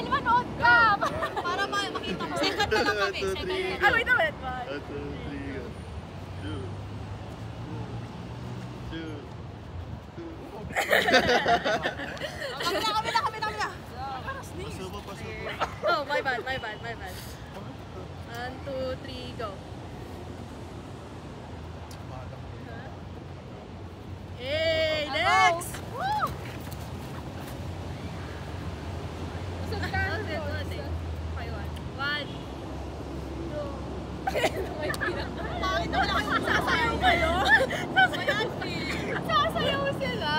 manood ka! Para makita mo. Second na lang kami. Second na lang. Ah, wait. 1, 2, 3, go. 2, 2. Kami na. Oh, my bad. 1, 2, 3, go. Hey, next! Woo! Busog ka. One. Bakit wala kayong sasayaw kayo? Sasayaw sila.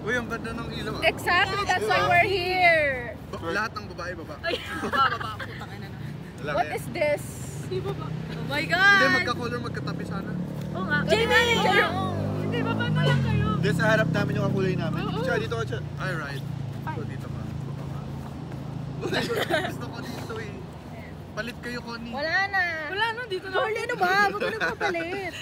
Uy, ang ganda ng ilaw. Exactly, that's why we're here. Lahat ng babae, baba. Baba. Putang ina na. What is this? Oh my Hindi, God! magka-color, magkatabi sana. Oo nga. Jamie! Hindi, baba na lang kayo. Hindi, sa harap namin yung kakulay namin. Siya, dito ka siya. Ay, right. So, dito ka. Gusto ko dito eh. Palit kayo, Connie. Wala na, dito na. Jorly, ano ba? Huwag ka nagpapalit.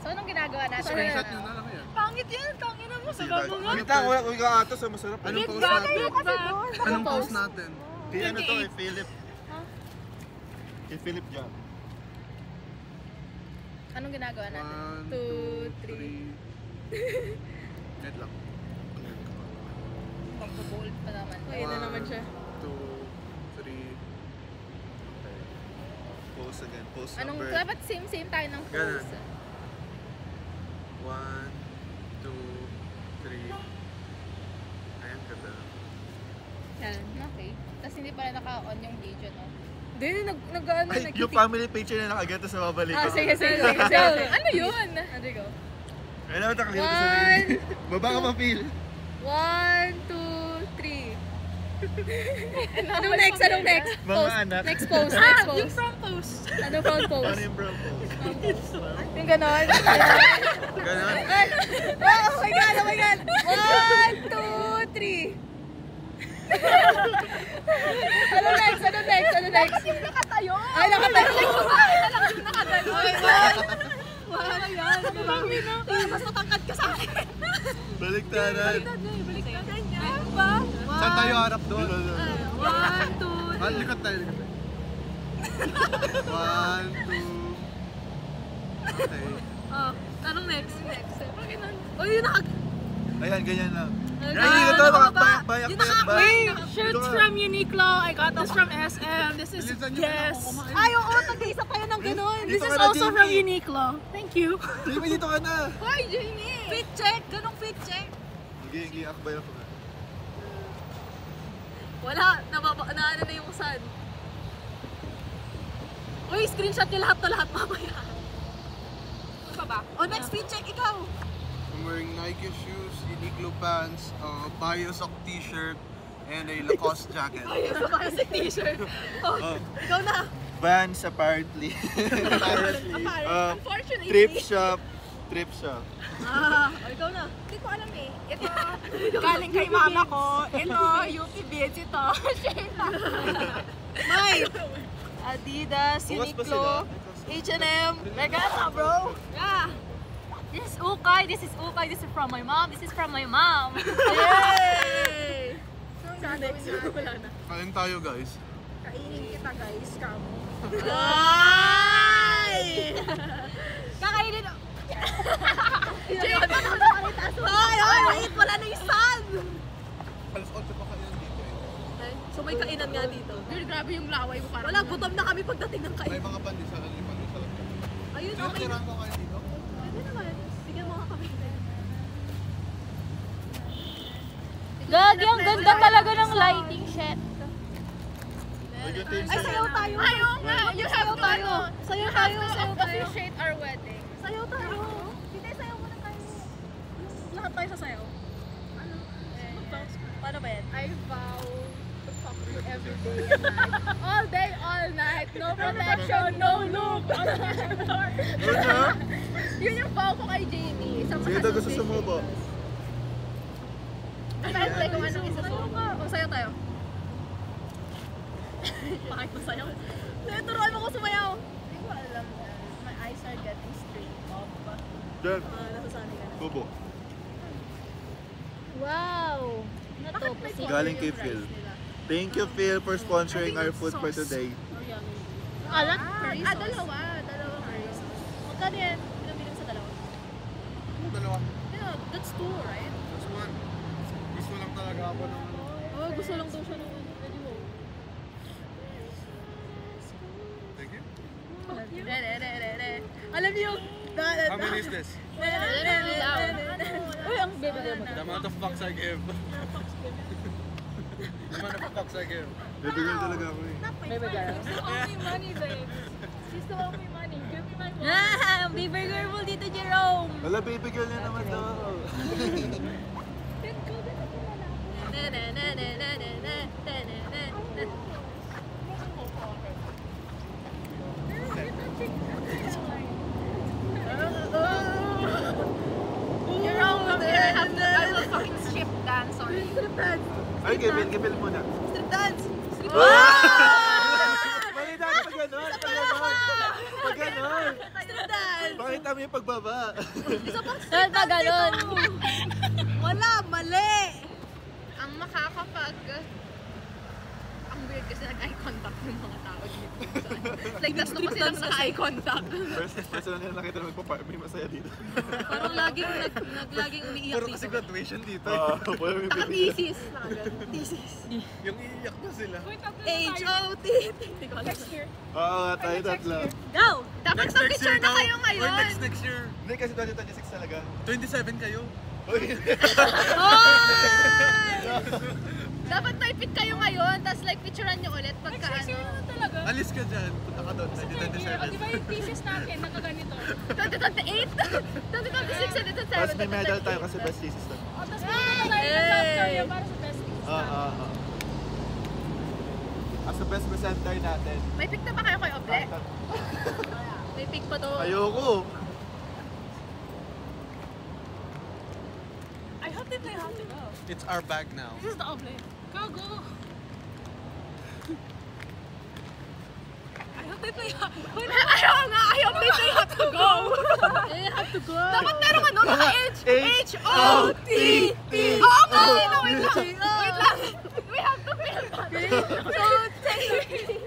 So, anong ginagawa natin? Screenshot nyo na lang yan. Pangit yan, tangin na mo. Sabang mo nga. Wait lang, huwag ka atos. Masarap. Anong post natin? Anong post natin? Kaya ano to, kay Philip. Kay Philip John. Anong ginagawa natin? 2, 3. Net lang. Pagpo-bold pa naman. Ayun na naman siya. 2, 3. Okay. Post again. Post Anong, number. dapat same tayo ng Ganun. post. 1, 2, 3. Ayan, ganda. Yan, okay. Tapos hindi pala naka-on yung video, no? Hindi, nag-ano, Ay, yung family picture na nakaganto sa babalik. Ah, sige. Ano yun? Ano go? Ay, naman nakakita sa video. Baba ka pa, Phil. 1, 2, 3. Anong next? Mga anak. Next post. Yung front post. Ano front post? Ano yung brown post? Yung ganon. Ganon. Oh my God. 1, 2, 3. Ano next? Yung nakatayo. Ay, nakatayo. Yung nakadalo. Wala na yan. Mas matangkad ka sa akin. Baliktaran. Baliktaran niya. Ba? Saan tayo harap doon? 1, 2, 3. Likot tayo. 1, 2. Okay. Oh, anong next? Oh, yun Ayan, ganyan lang. Ay, Ay, ito, bayak. Shirts from Uniqlo. I got this from SM. This is, yes. Ay, oo, tag-isa tayo ng ganun. This is also from Uniqlo. Thank you. Jamie, dito ka na. Hi, Jamie. Fit check. Ganong fit check. Hindi, akbay ako. Wala. Naano na yung usan. Uy, screenshot niyo lahat mamaya. Ano ba? Oh, next fit check, ikaw. I'm wearing Nike shoes, Uniqlo pants, Biosock t-shirt, and a Lacoste jacket. Ay, sa para sa t-shirt. Oh, ikaw na. Vans apparently. Unfortunately. Thrift shop. Ikaw na. Hindi ko alam eh. Ito, galing kay mama ko. Ito, UP Bids ito. Share na. May Adidas, Bukas pa Uniqlo, sila. H&M. Megata, bro. Yeah. This is ukay. This is from my mom. Yay! Next, wala na. Kain tayo guys. Kainin kita guys, kamo. Ay! Kakainin. Ay, wait, wala na yung sun! Alas 8 pa kayo dito eh. So may kainan nga dito. Dude, grabe yung laway mo. Wala, gutom na kami pagdating ng May kainan. mga pandesal, pandesal. Ayun, Sino okay. tirahan ko kayo dito? Pwede naman. Bigyan mo nga kami. Gagi, ang ganda talaga ng lighting shit. Ay, sayaw tayo. Ayaw nga. You have to tayo. Sayaw tayo. Sayaw tayo. Appreciate our wedding. Sayaw tayo. Hindi, sayaw muna tayo. Lahat tayo sa sayaw. Ano? Paano ba yan? I vow to fuck you every day and night. All day, all night. No protection, no loop. Yun yung vow ko kay Jamie. Sige daw, gusto sumubo. Depende kung anong isa Sayaw ka. O, sayaw tayo. Bakit mo sayaw? Turuan mo ko sumayaw. Hindi ko alam. My eyes are getting straight off. Diyan. Nasasanay ka na. Bobo. Wow! Nakakailan Galing kay Phil. Thank you, Phil, for sponsoring our food for today. Alat? Dalawa. Dalawang curries. Magkano yan? Pinamilang sa dalawa? Dalawa. Yeah, that's 2, right? That's one. Gusto lang talaga ako ng Oh, gusto lang daw siya ng ready mo. Thank you. Alam niyo, How many is this? Uy, ang baby girl mo. The amount of fucks I give. The amount of fucks I give. Baby girl talaga ako eh. Baby girl. She's the only money, babe. She's the only money. Give me my money. Baby girl mo dito, Jerome. Wala, baby girl na naman daw. Jerome, come here. I will fucking strip dance, sorry. Strip dance. Ay, Kevin muna. Strip dance. Strip Mali dahil pag ganon. Pag ganon. Strip dance. Pakita mo yung pagbaba. Dahil pa ganon. Wala, mali. Ang makakapag... Ang weird kasi nag-eye contact yung mga tao dito. Like, tatlo pa silang naka-eye contact. First lang nila nakita na magpa-park. May masaya dito. Parang laging umiiyak Puro dito. kasi graduation dito. Naka-thesis. Thesis. Yung iiyak na sila. H-O-T. Next year. Oo, tayo tatlo. Go! Dapat mag-picture na kayo ngayon. Next year. Hindi kasi 2026 talaga. 27 kayo. Dapat may pic kayo ngayon, tapos like picturean nyo ulit pagka ano. Talaga? Alis ka dyan. Punta ka doon. 2027. Di ba yung thesis natin, nakaganito? 2028, 2026, and 2027. Tapos may medal tayo kasi best thesis na. O, tapos pumunta tayo ng top career para sa best thesis. As the best presenter natin. May pic na ba kayo kay Oble? May pic pa to. Ayoko. I hope they play how to go. It's our bag now. This is the oble. Go, go! I hope they play how to go. Ayaw nga, I hope they say have to go. They have to go. Dapat meron ano, naka-H. H-O-T-T. Oo nga, wait lang. Wait lang. We have to feel that. So, take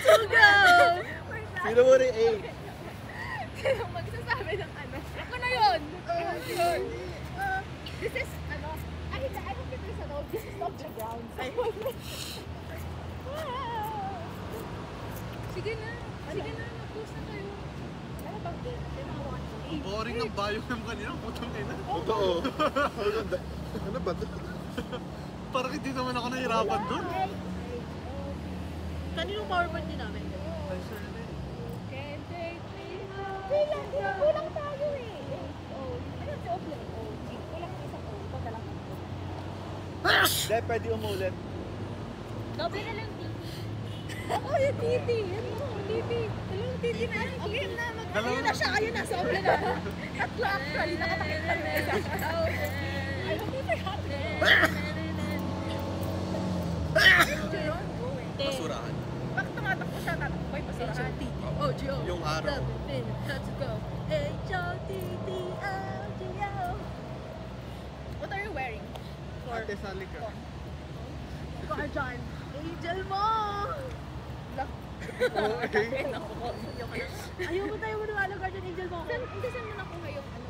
to go! Sino mo rin A? Sino magsasabi ng ano? Ako na yun! This is, ano, I don't think there's ano, this is not the ground. Sige na, mag-post na kayo. Ano bang din? Boring ng bio ng kanina. Putang ina. Totoo. Ano ba ito? Parang hindi naman ako nahirapan doon. Kaninong powerpoint din namin? Kulang tayo eh. Ano si Oble? Kulang isang O. Ito na lang. Hindi, pwede umulit. Doble na lang titi. Oo, yung titi. Yan mo, titi. Dalawang titi na. Okay na, ayun na siya. Ayun na, sa Oble na. Tatlo actually. Nakatakit pa rin isa. I hope you forgot to go. Basurahan. Bakit tumatakbo siya? Tatakbo ay basurahan. Oh, Gio. Yung araw. Let's go. H-O-T-T-O-G-O. What are you wearing? Ate, sali ka. Ikaw, Arjan. Angel mo! Okay. Ayaw mo tayo maniwala, Guardian Angel mo. Hindi saan mo nakuha yung ano?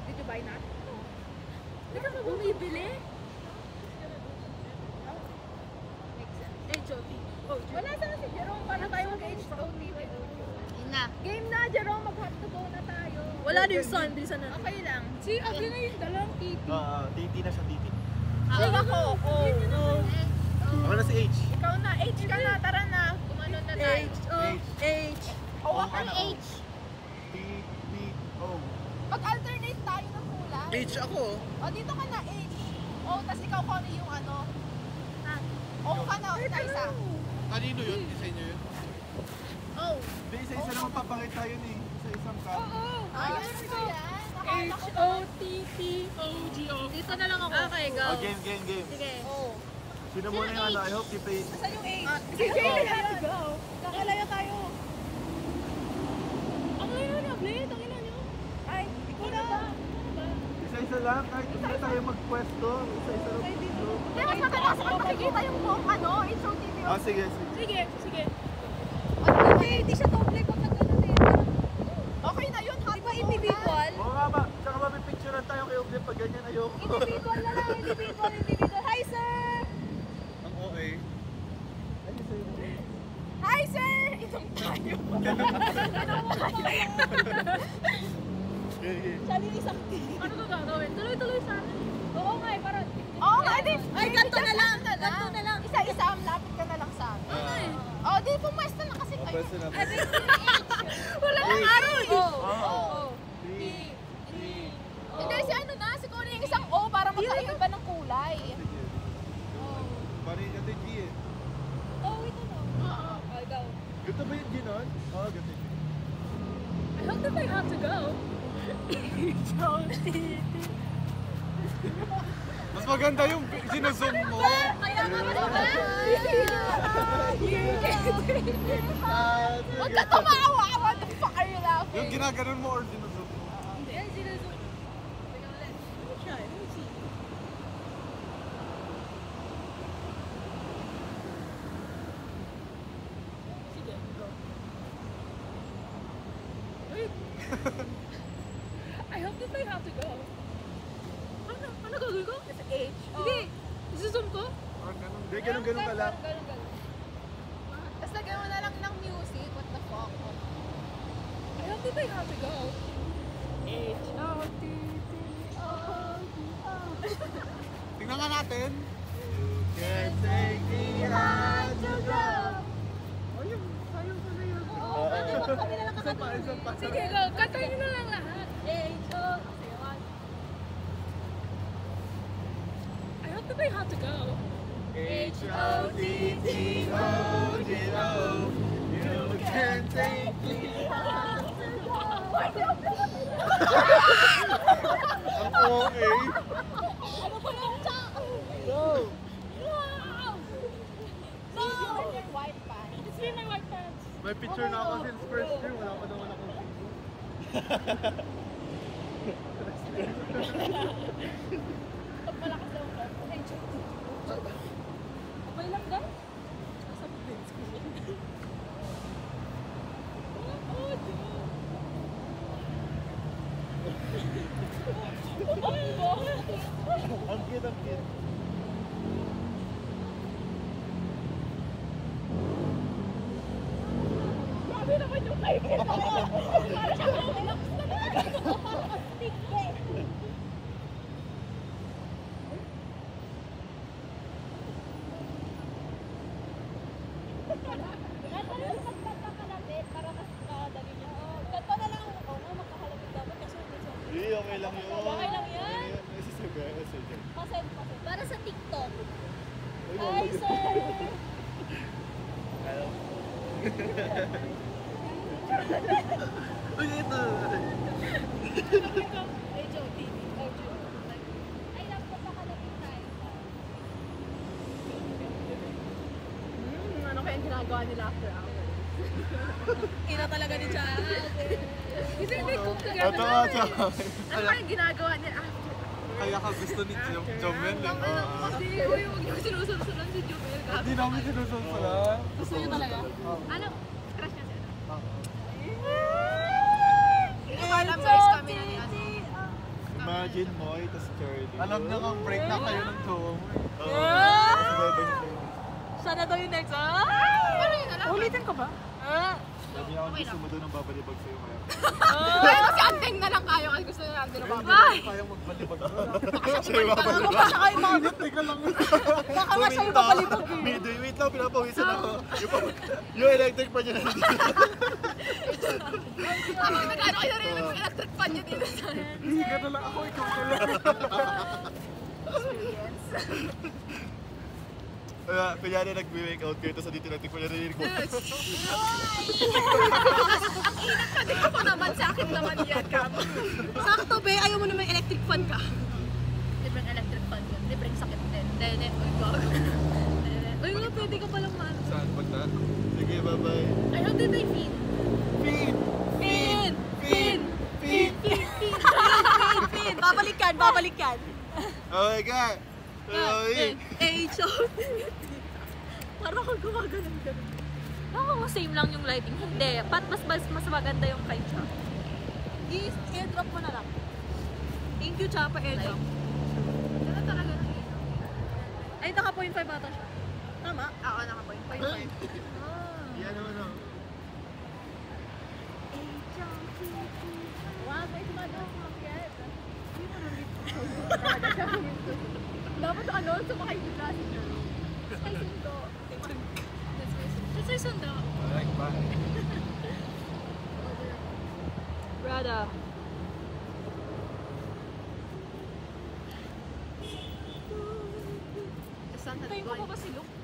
Did you buy that? Hindi ka ba bumibili? H-O-T. Wala sana si Jerome. Paano tayo mag-H-O-T? Na. Game na, Jerome. Mag-have to go na tayo. Wala na yung sun, bilisan na. Okay lang. Si Abli na yung dalawang titi. Titi na siya, titi. Ako. Ako na si H. Ikaw na. H ka na. Tara na. Kumanon na tayo. H. Hawak ka na H. T-T-O. Mag-alternate tayo ng kulay. H ako. O, dito ka na H. O, tas ikaw kung ano yung ano. O ka na. Isa. Kanino yun? Isa inyo yun? O. Hindi, isa-isa naman papakita yun eh. Isa-isang ka. Ayos ko yan. H-O-T-T-O-G-O. Dito na lang ako. Okay, go. Oh, game. Sige. O. Sino muna yung ano? I hope you play. Saan yung H? Sige, we have to go. Kakalayo tayo. Ang layo na, Blade. Ang ina nyo. Ay, ikaw na ba? Isa-isa lang. Kahit hindi na tayo magpwesto. Isa-isa lang. Hindi, mas madalas ko makikita yung buong ano, intro TV. Sige. Sige, sige. Hindi siya doble pag nag-ano eh. Okay na yun, di ba individual? Oo nga ba? Tsaka mapipicturean tayo kay Ugle pag ganyan ayoko. Individual na lang, individual. Hi, sir! Ang OA. Hi, sir! Inom tayo. Siya din isang tea. Ano ka gagawin? Tuloy-tuloy sana. Oo nga eh, parang... Oo nga, di. Ay, ganito na lang. Ganito na lang. Isa-isa, lapit ka na lang sa akin. Oo, di pumwesto na kasi kayo. Pwesto na. Wala nang araw eh. Oo. Hindi, si ano na, si Connie yung isang O para magkaiba ng kulay. Parang yung ganda G eh. Oo, ito na. Oo. Ikaw. Ganda ba yung G nun? Oo, ganda G. I hope that I have to go. Mas maganda yung sinuzoom mo. Kaya nga ba? Huwag ka tumawa! What the fuck are you laughing? Yung ginaganon mo or sinuzoom mo? Yan, sinusok. Tingnan ulit. Try, let me see. Sige, go. Wait. I hope that I have to go. Ano gagawin ko? Sa H. Hindi. Isi-zoom ko? Or ganun. Hindi, ganun ka lang. Ganun. Tapos lagyan mo na lang ng music. What the fuck? I hope that I have to go. Tingnan nga natin. You can take me out to go. Ayun, sayang pa na yun. Oo, kami na lang kakatulog. Isang pa. Sige, go. Kantayin nyo na lang lahat. H-O. I hope that I have to go. H-O-T-T-O-G-O. You can take me out to go. Ang OA. Ano pa lang siya? Go. Wow! No! Your white pants. It's me in my white pants. May picture na ako since first year. Wala pa naman akong Malakas daw ka. Okay lang daw? Nasa pants ko. Ang cute, ang cute. Grabe naman yung kayo. Para siya relax na lang. Tigke. Para mas dali niya. Ganto na lang ako. Magkakalapit dapat kasi Hindi, okay lang yun. Okay lang yan. Sige. Pasend. Para sa TikTok. Uy, Hi, sir! Hello. Uy, ito. Ay, Jody. Ay, nagpapakalapit tayo. Ano kaya ginagawa nila after hours? Ina talaga ni Chad. Kasi they cook together. Ito. Ano kaya ginagawa nila after? Kaya ka gusto ni Jomel eh. Kasi, uy, huwag niyo sinusunod si Jomel. Hindi namin sinusunod. Gusto niyo talaga? Ano? Crush niya siya? Alam guys, kami na ni ano. Imagine mo, ito si Charlie. Alam niya kang break na kayo ng jowa mo eh. Sana daw yung next, ah? Pero yun na lang. Ulitin ko ba? Sabi niya ako gusto mo doon ang babalibag sa'yo kaya. Pero kasi anteng na lang kayo kasi gusto nila anteng na Hindi babay. ko kayang magbalibag doon. Siya babalibag. Baka siya kayo mga... Teka lang. Baka nga siya yung babalibag eh. Wait lang, pinapawisan ako. Yung electric pa niya nandito. Habang nag-ano kayo rin yung electric fan niya dito sa... Hindi ka na lang ako, ikaw ka lang. Experience. Kunyari nag-make out kayo, tapos dito natin kunyari ko. Ingat ka din ako naman sa akin naman yan, Kam. Sakto, be. Ayaw mo naman electric fan ka. Libreng electric fan yun. Libreng sakit din. Dene, uy, gog. Uy, nga, pwede ka palang maano. Saan pagta? Sige, bye-bye. I don't think they feed. Feed! Pin! Pin! Feed! Pin! Babalik yan, babalik yan. Oh my God! Ay! out. Parang ako gumaganon-ganon. Ako kung same lang yung lighting. Hindi. Mas maganda yung kay Cha. I-airdrop mo na lang. Thank you, Cha, pa-airdrop. Ganda talaga ng ilaw. Ay, naka 0.5 ata siya. Tama? Ako naka 0.5. Yan naman ako. Wow, may sumadong makyat. Hindi mo nandito. Dapat sumakay bigla si Jerome. Ay, sundo. That's my sundo. Alright, bye. Brada. Saan Tayo ko pa ba si Luke?